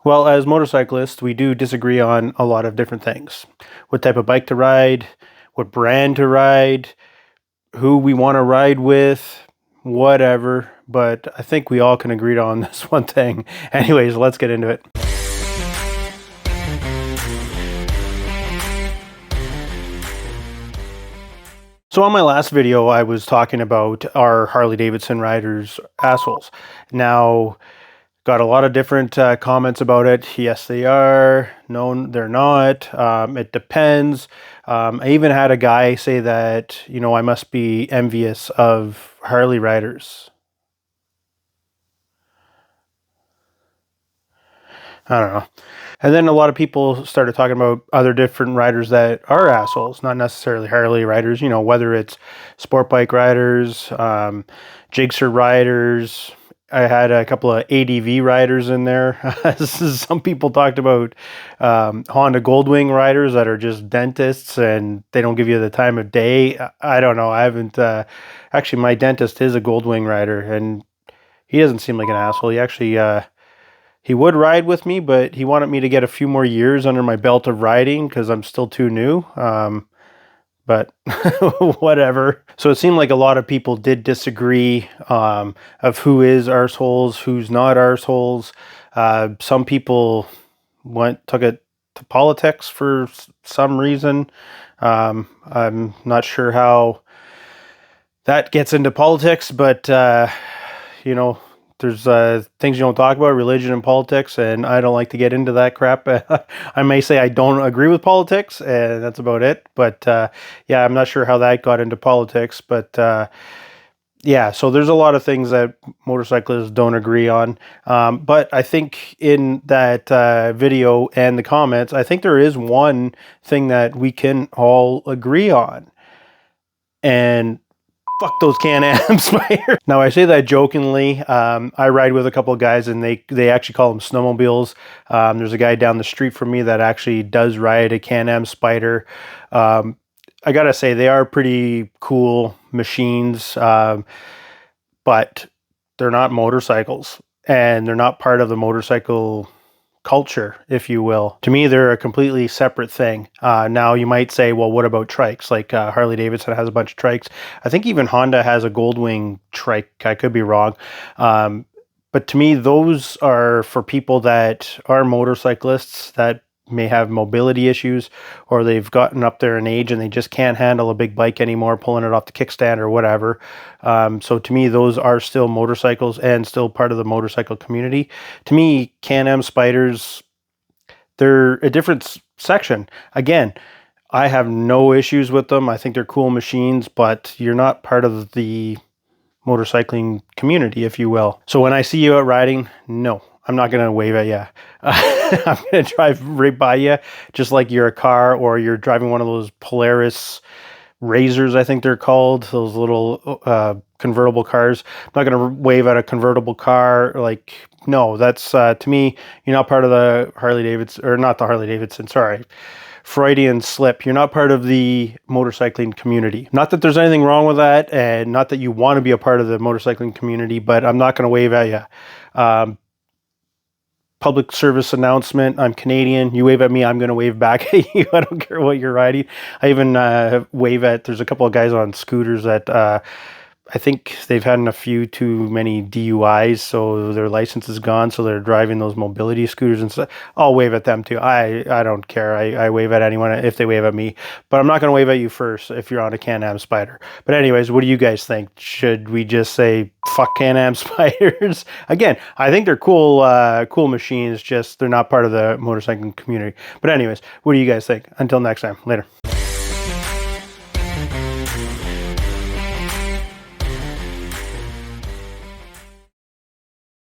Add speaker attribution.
Speaker 1: Well, as motorcyclists, we do disagree on a lot of different things. What type of bike to ride, what brand to ride, who we want to ride with, whatever. But I think we all can agree on this one thing. Anyways, let's get into it. So on my last video, I was talking about our Harley-Davidson Riders assholes. Now, got a lot of different comments about it. Yes, they are. No, they're not. It depends. I even had a guy say that, you know, I must be envious of Harley riders. I don't know. And then a lot of people started talking about other different riders that are assholes, not necessarily Harley riders, you know, whether it's sport bike riders, jigsaw riders. I had a couple of ADV riders in there. Some people talked about Honda Goldwing riders that are just dentists and they don't give you the time of day. I don't know. I haven't, actually my dentist is a Goldwing rider and he doesn't seem like an asshole. He actually, he would ride with me, but he wanted me to get a few more years under my belt of riding because I'm still too new. But whatever. So it seemed like a lot of people did disagree of who is arseholes, who's not arseholes. Some people took it to politics for some reason. I'm not sure how that gets into politics, but you know, there's things you don't talk about, religion and politics, and I don't like to get into that crap. I may say I don't agree with politics, and that's about it. But yeah, I'm not sure how that got into politics. But yeah, so there's a lot of things that motorcyclists don't agree on. But I think in that video and the comments, I think there is one thing that we can all agree on. And fuck those Can-Am spyders. Now I say that jokingly. I ride with a couple of guys and they actually call them snowmobiles. There's a guy down the street from me that actually does ride a Can-Am Spyder. I gotta say they are pretty cool machines, but they're not motorcycles and they're not part of the motorcycle culture, if you will. To me, they're a completely separate thing. Now you might say, well, what about trikes? Like Harley-Davidson has a bunch of trikes. I think even Honda has a Goldwing trike. I could be wrong. But to me, those are for people that are motorcyclists that may have mobility issues, or they've gotten up there in age and they just can't handle a big bike anymore, pulling it off the kickstand or whatever. So to me, those are still motorcycles and still part of the motorcycle community. To me, Can-Am Spyders, they're a different section. Again, I have no issues with them. I think they're cool machines, but you're not part of the motorcycling community, if you will. So when I see you out riding, no, I'm not going to wave at you. I'm going to drive right by you, just like you're a car or you're driving one of those Polaris Razors, I think they're called, those little convertible cars. I'm not going to wave at a convertible car. Like, no, that's, to me, you're not part of the Harley-Davidson, or not the Harley-Davidson, sorry. Freudian slip. You're not part of the motorcycling community. Not that there's anything wrong with that, and not that you want to be a part of the motorcycling community, but I'm not going to wave at you. Public service announcement. I'm Canadian. You wave at me, I'm going to wave back at you. I don't care what you're riding. I even wave at, there's a couple of guys on scooters that I think they've had a few too many DUIs, so their license is gone, so they're driving those mobility scooters and stuff. I'll wave at them too. I don't care. I wave at anyone if they wave at me, but I'm not going to wave at you first if you're on a Can-Am Spyder. But anyways, what do you guys think? Should we just say fuck Can-Am Spyders? Again, I think they're cool, cool machines, just they're not part of the motorcycling community. But anyways, what do you guys think? Until next time, later.